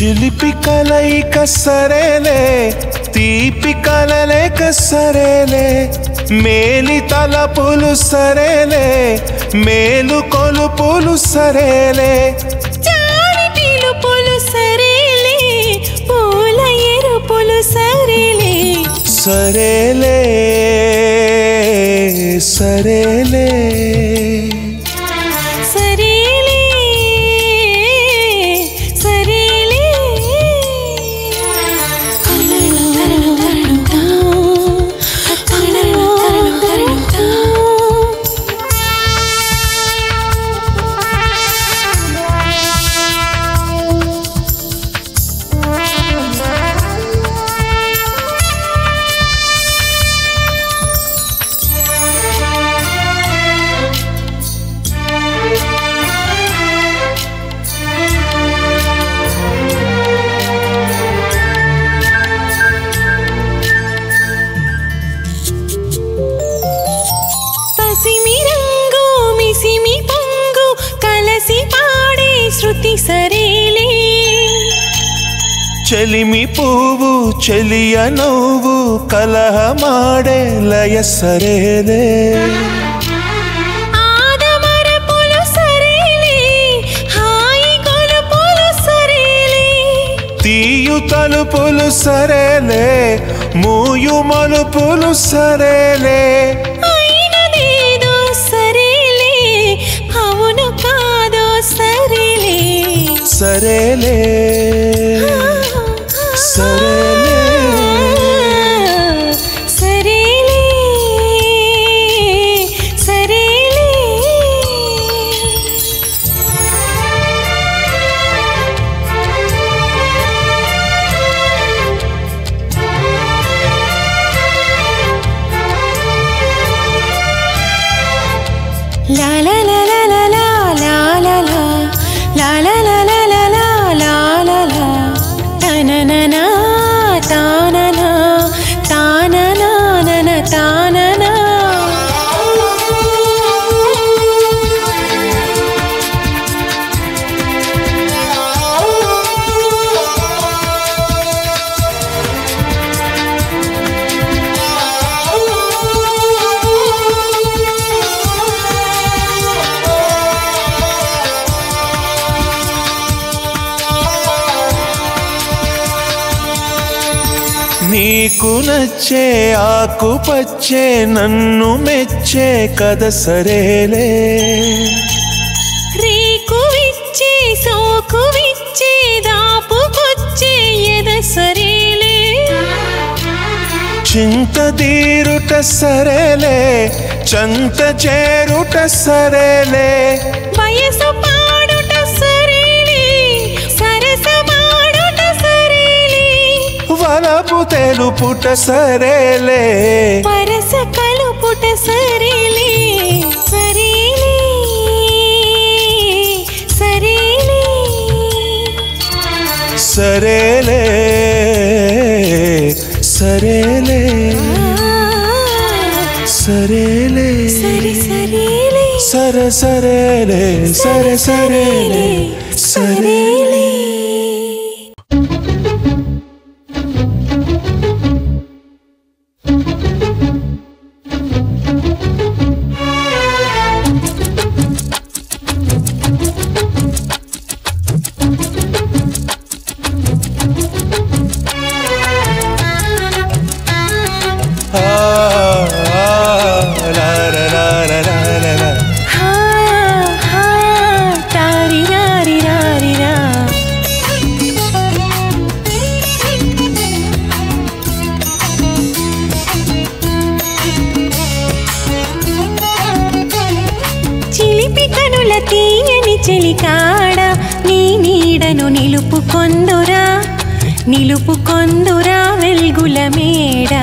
చిలిపి కలయిక సరేలే తీపి కలలేక సరేలే మేలి తలపులు సరేలే మేలు కొలుపులు సరేలే చాడి పిలుపులు సరేలే పూల ఎరుపులు సరేలే సరేలే సరేలే చెలిమి పువ్వు చెలియ నువ్వు కలహమాడే లయ సరేలే ఆదమరపులు సరేలే హాయి కొలుపులు సరేలే తీయు తలుపులు సరేలే మూయు మలుపులు సరేలే అయినదేదో సరేలే అవును కాదో సరేలే సరేలే సరేలే సరేలే సరేలే లా లా లా లా లా లా లా లా లా లా లా లా లా లా లా లా తనననా తాననా తాననా నన తాననా నీకు నచ్చే ఆకుపచ్చే నన్ను మెచ్చే కథ సరేలే రేకు విచ్చే సోకు విచ్చే దాపుకొచ్చే ఎద సరేలే చింత తీరుట సరేలే చంత చేరుట సరేలే వయసు పాడుట సరేలే సరసమాడుట సరేలే వలపు తెలుపుట సరేలే పరస కలుపుట సరేలే సరేలే సరేలే సరేలే సరేలే సరేలే సరే సరేలే సర సరేలే సర సరేలే సరేలే తీయని చెలికాడ నీ నీడను నిలుపుకొందురా నిలుపుకొందురా వెల్గుల మేడ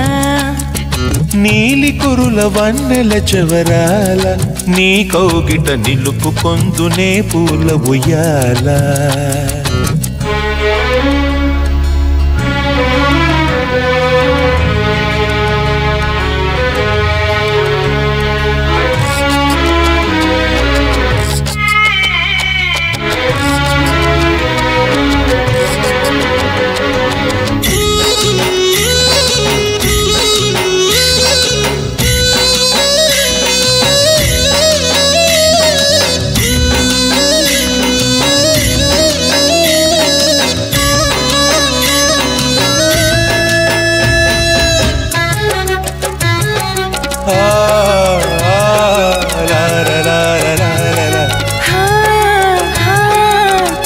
నీలి కురుల వన్నెల చెవరాల నీ కౌగిట నిలుపుకొందునే పూల ఉయ్యాల హా హా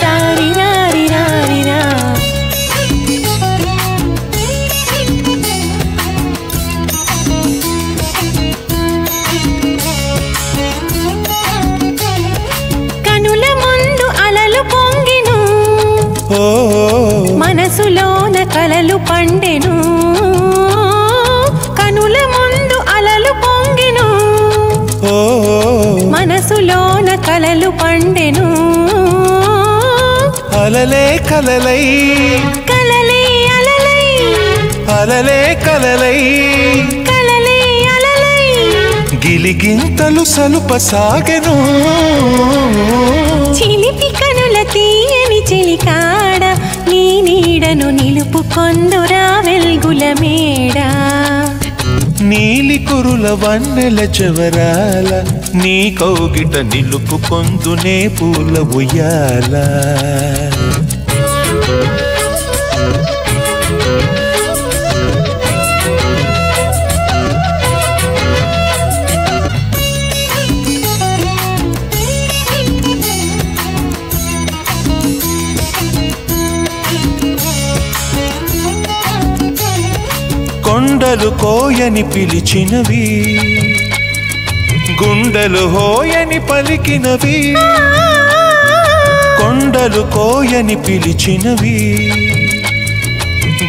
తారిరారిరారిరా. కనుల ముందు అలలు పొంగెను, మనసులోన కలలు పండెను. కనుల ముందు అలలు పొంగెను, మనసులోన కలలు పండెను. అలలే కలలై కలలే అలలై, అలలే కలలై కలలే అలలై, గిలిగింతలు సలుప సాగెను. చిలిపి కనుల తీయని చెలికాడ, నీ నీడను నిలుపుకొందురా వెల్గుల మేడ. నీలి కురుల వన్నెల చెవరాల, నీ కౌగిట నిలుపుకొందునే పూల ఉయ్యాల. కొండలు కోయని పిలిచినవి, గుండెలు హోయని పలికినవి. కొండలు కోయని పిలిచినవి,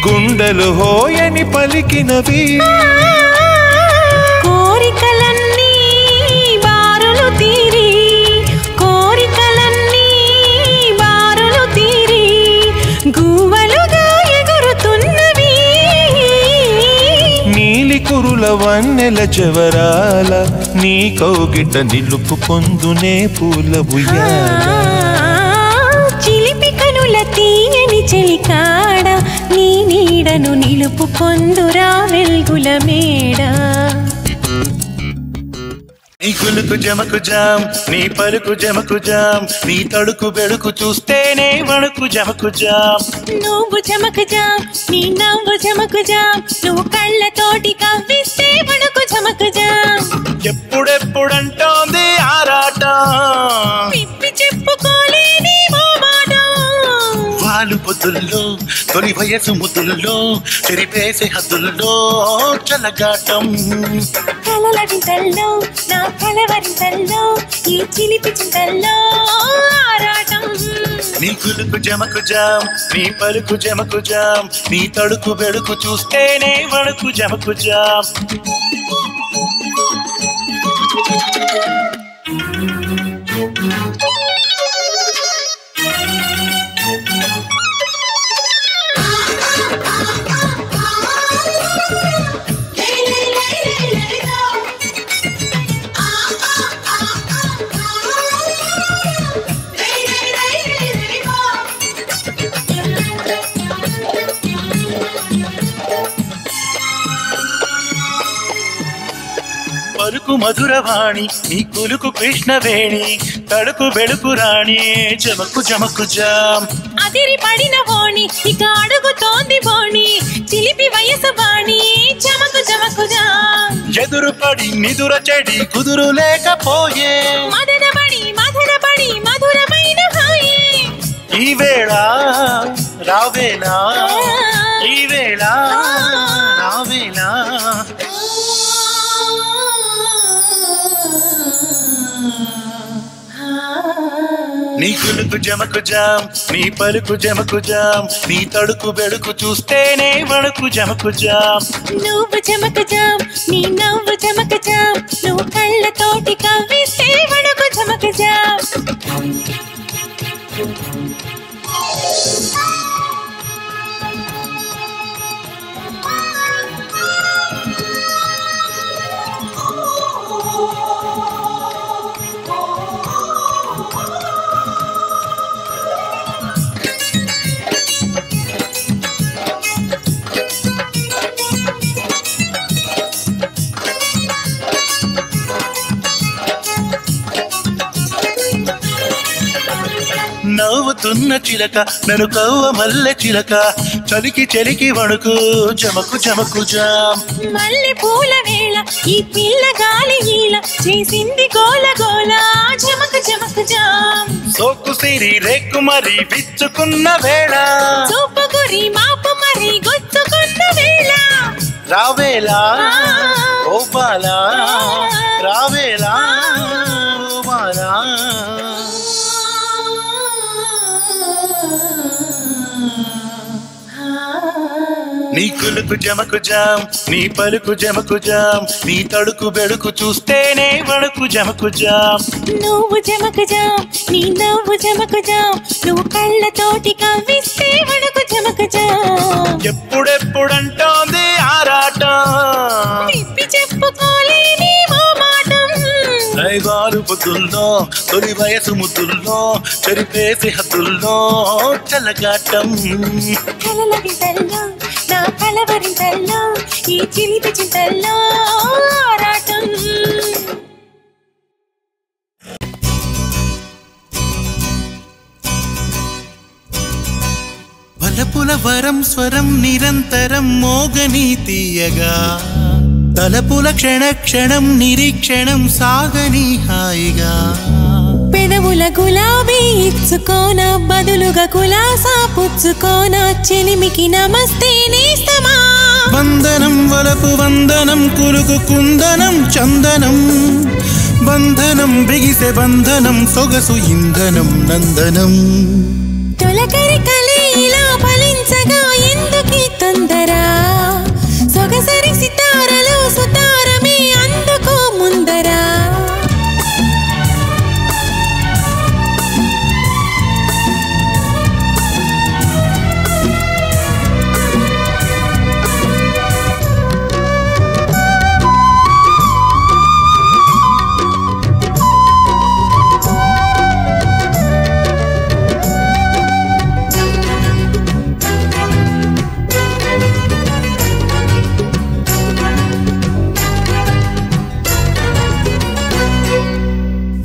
గుండెలు హోయని పలికినవి. కోరికలన్నీ బారులు తీరి, కోరికలన్నీ బారులు తీరి, గువ్వలుగా ఎగురుతున్నవి. నీలి కురుల వన్నెల చెవరాల, నీ కౌగిట నిలుపుకొందునే పూల ఉయ్యాల. చిలిపి కనుల తీయని చెలికాడ, నీ నీడను నిలుపుకొందురా వెల్గుల మేడ. నీ కులుకు జమకు జాం, నీ పలుకు జమకు జాం, నీ తడుకు బెడుకు చూస్తేనే వణుకు జమకు జాం. నువ్వు జమకు జాం, నీ నవ్వు జమకు జాం, నువ్వు కళ్ళతోటి కవ్విస్తే వణుకు జమకు జాం. ఎప్పుడెప్పుడంటోంది ఆరాట, విప్పి చెప్పుకోలేని ఓ మాట. వాలు పొద్దుల్లో తొలి వయసు ముద్దుల్లో చెరిపేసే హద్దుల్లో చల్లగాటం. కలలవింతల్లో నా కలవరింతల్లో, ఈ చిలిపి చింతల్లో ఆరాటం. నీ కులుకు జమకు జాం, నీ పలుకు జమకు జాం, నీ తడుకు బెడుకు చూస్తేనే వణుకు జమకు జాం. పలుకు మధురవాణి, నీ కులుకు కృష్ణవేణి, తడుకు బెడుకు రాణి జమకు జమకు జాం. అదిరి పడిన ఓణి, ఇక అడుగుతోంది బోణి, చిలిపి వయసు బాణి జమకు జమకు జాం. ఎదురు పడి నిదుర చెడి కుదురు లేకపోయే, మదనబడి మధురబడి మధురమైన హాయే. ఈ వేళ రావేలా, ఈ వేళ రావేలా. నీ కులుకు జమకు జాం, నీ పలుకు జమకు జాం, నీ తడుకు బెడుకు చూస్తేనే వణుకు జమకు జాం. నువ్వు జమకు జాం, నీ నవ్వు జమకు జాం, నువ్వు కళ్ళతోటి కవ్విస్తే వణుకు జమకు జాం. నవ్వుతున్న చిలక నన్ను కవ్వ మల్లె చిలక చలికి చలికి వణుకు జమకు జమకు జామ్ మల్లె పూల వేళ ఈ పిల్ల గాలి ఈల చేసింది గోల గోల జమకు జమకు జామ్ సోకు సిరి రేకు మరి విచ్చుకున్న వేళ సోపు గురి మాపు మరి గుచ్చుకున్న వేళ రావేలా ఓ బాలా రావేలా ఓ బాలా నీ కులుకు జమకు జామ్ నీ పలుకు జమకు జామ్ నీ తడుకు బెడుకు చూస్తేనే వణుకు జమకు జామ్ నువ్వు జమకు జామ్ నీ నవ్వు జమకు జామ్ నువ్వు కళ్ళతోటి కవ్విస్తే వణుకు జమకు జామ్ ఎప్పుడెప్పుడంటోంది ఆరాటం విప్పి చెప్పుకోలేని మామాటం దైవాలు బుద్ధుల్లో తొలి వయసు ముద్దుల్లో చెరిపేసి హద్దుల్లో చల్లగాటం కలలవింతల్లో నా కలవరింతల్లో ఈ చిలిపి చింతల్లో ఆరాటం వలపుల వరం స్వరం నిరంతరం మోగని తీయగా తలపుల క్షణ క్షణం నిరీక్షణం సాగని హాయిగా పెదవుల గులాబీ ఇచ్చుకోన బదులుగా కులాసా పుచ్చుకోన చెలిమికి నమస్తే నేస్తమా వందనం వలపు వందనం కులుకు కుందనం చందనం బంధనం బిగిసె బంధనం సొగసు ఇంధనం నందనం తొలకరి కలే ఇలా ఫలించగా ఎందుకీ తొందర సొగసరి సితారలో సుతారమే అందుకో ముందరా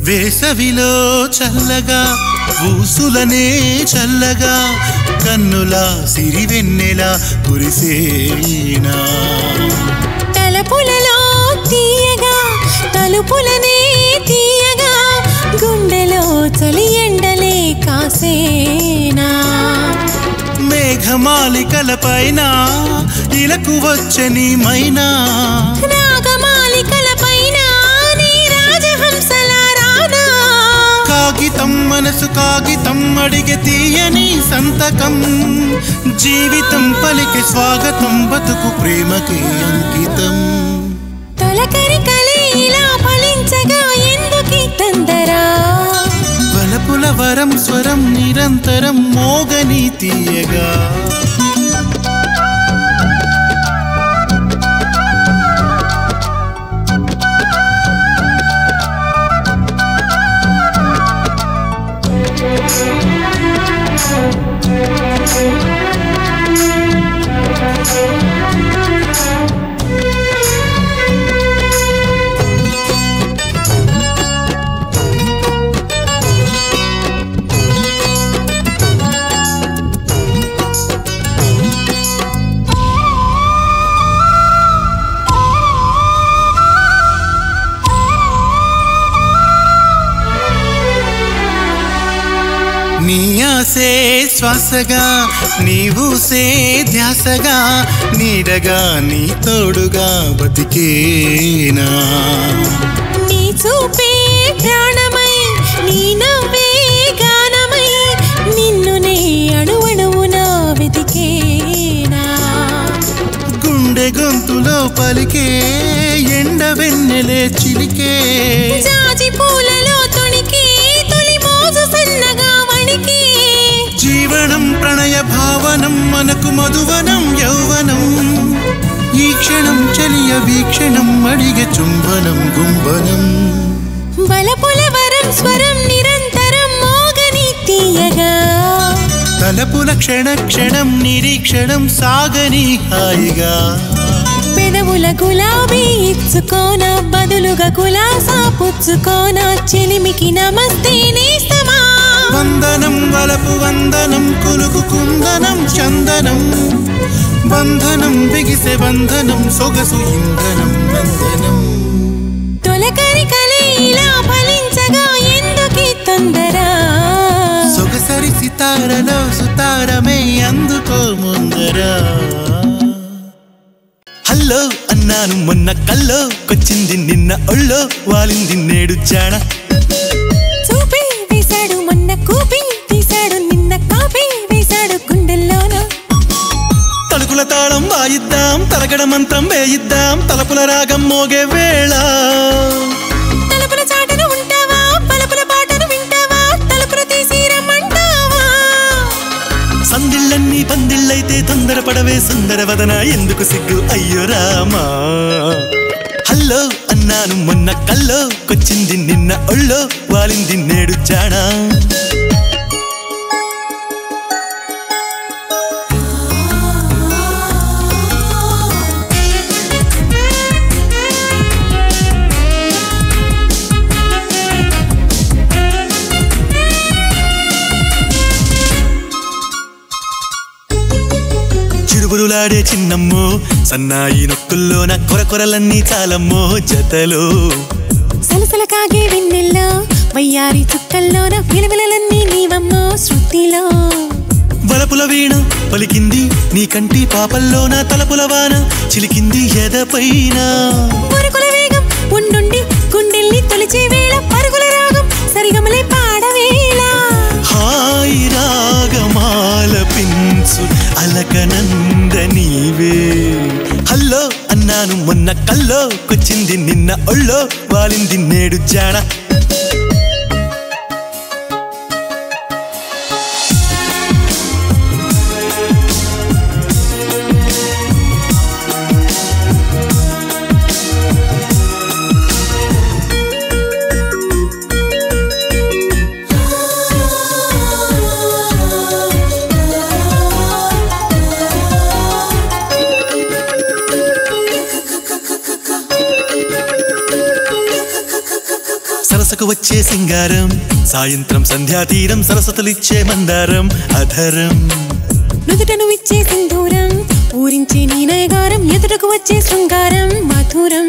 వేసవిలో చల్లగా ఊసులనే చల్లగా కన్నుల సిరివెన్నెల కురిసేనా తలపులలో తీయగా తలుపులనే తీయగా గుండెలో చలి ఎండలే కాసేనా మేఘమాలికల పైన ఇలకు వచ్చని మైనా రాగమాలికల పైన నీ రాజహంసల రానా కాగితం మనసు కాగితం అడిగే తీయని సంతకం జీవితం పలికి స్వాగతం బతుకు ప్రేమకి అంకితం తొలకరి కలే ఇలా ఫలించగా ఎందుకీ తొందరా వలపుల వరం స్వరం నిరంతరం మోగని తీయగా నీ ఆసే శ్వాసగా నీవు సే ధ్యాసగా నీడగా నీ తోడుగా బతికేనా నీ చూపే ప్రాణమై నీ నవ్వే గానమై నిన్ను నే అణువణువున వెతికేనా గుండె గొంతులో పలికే ఎండ వెన్నెలే చిలికే జాజి పూలలో తొణికి తొలి మోజు సన్నగా వణికి జీవనం ప్రణయ భావనం మనకు మధువనం యౌవనం ఈ క్షణం చలియ వీక్షణం అడిగే చుంబనం గుంబనం బలపుల వరం స్వరం నిరంతరం మోగని తీయగా తలపుల క్షణ క్షణం నిరీక్షణం సాగని హాయిగా పెదవుల గులాబీ ఇచ్చుకోన బదులుగా కులాసా పుచ్చుకోన చెలిమికి నమస్తే నేస్తమా వందనం వలపు వందనం కులుకు కుందనం చందనం బంధనం బిగిసే బంధనం సొగసు ఇంధనం నందనం తొలకరి కలే ఇలా ఫలించగా ఎందుకీ తొందర సొగసరి సితారలో సుతారమే అందుకో ముందర హల్లో అన్నాను మొన్న కల్లో కొచ్చింది నిన్న ఒళ్ళో వాలింది నేడు జాణ చూపి వేశాడు మొన్న కూపి తీశాడు నిన్న కాపీ వేశాడు గుండెల్లోన తలుకుల తాళం వాయిద్దాం తలగడ మంత్రం వేయిద్దాం తలపుల రాగం మోగే వేళ తలుపుల చాటును ఉంటావా పలుపుల పాటను వింటావా తలుపులు తీసి రమ్మంటావా సందిళ్ళన్నీ పందిళ్ళైతే తొందరపడవే సుందర వదన ఎందుకు సిగ్గు అయ్యో రామా హల్లో అన్నాను మొన్న కల్లో కొచ్చింది నిన్న ఒళ్ళో వాలింది నేడు జానా చిరుబురులాడే చిన్నమ్మో సన్నాయి నొక్కుల్లోన కొరకొరలన్నీ చాలమ్మో జతలో సలసల కాగే వెన్నెల్లో వయ్యారి చుక్కల్లోన విలవిలలన్నీ నీవమ్మో శృతిలో వలపుల వీణ పలికింది నీ కంటి పాపల్లోన తలపుల వాన చిలికింది ఎదపైన పరుగుల వేగం ఉండుండి గుండెల్ని తొలిచే వేళ పరుగుల రాగం సరిగమలై పాడవేళ హాయి రాగమాల పించు అలకనంద నీవే హల్లో అన్నాను మొన్న కల్లో కొచ్చింది నిన్న ఒళ్ళో వాలింది నేడు జాడ సరసకు వచ్చే సింగారం సాయంత్రం సంధ్యా తీరం సరస్వతులిచ్చే మందారం అధరం నుదుటను ఇచ్చే సింధూరం ఊరించే నీ నయగారం ఎదుటకు వచ్చే శృంగారం మధురం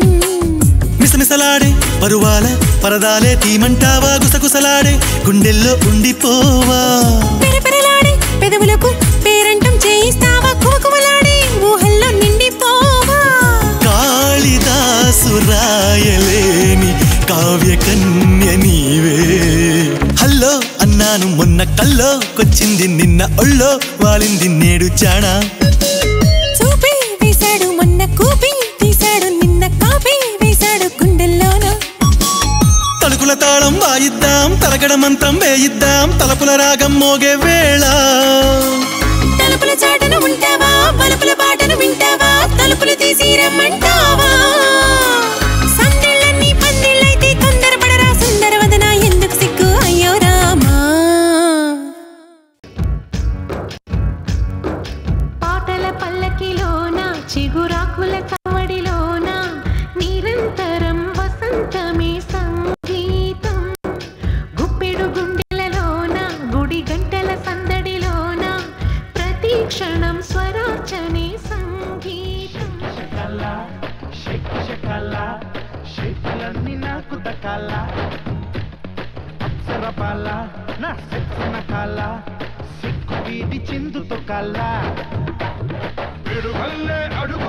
మిసమిసలాడే పరువాల పరదాలే తీమంటావా గుసగుసలాడే గుండెల్లో ఉండిపోవా పెరపెరలాడే పెదవులకు పేరంటం చేయిస్తావా కువకువలాడే ఊహల్లో నిండిపోవా కాళిదాసు రాయలేని కావ్య కన్య నీవే హల్లో అన్నాను మొన్న కల్లో కొచ్చింది నిన్న ఒళ్ళో వాలింది నేడు జానా చూపి వేశాడు మొన్న కూపి తీశాడు నిన్న కాపీ వేశాడు గుండెల్లోన తలుకుల తాళం వాయిద్దాం తలగడ మంత్రం వేయిద్దాం తలపుల రాగం మోగే వేళ తలుపుల చాటును ఉంటావా పలుపుల పాటను వింటావా తలుపులు తీసి రమ్మంటావా సందిళ్ళన్నీ పందిళ్ళైతే తొందరపడరా సుందర వదన ఎందుకు సిగ్గు అయ్యో రామా పాటల పల్లకిలోన చిగురాకుల కవడిలోన నిరంతరం వసంతమే సంగీతం గుప్పెడు గుండెలలోన గుడి గంటల సందడిలోన ప్రతి క్షణం స్వరార్చనే సంగీతం శేఖలన్నీ నాకు దక్కాల అప్సరపాల నా శక్తిన కాల సిక్కు వీడి చిందుతో కాల అడుగు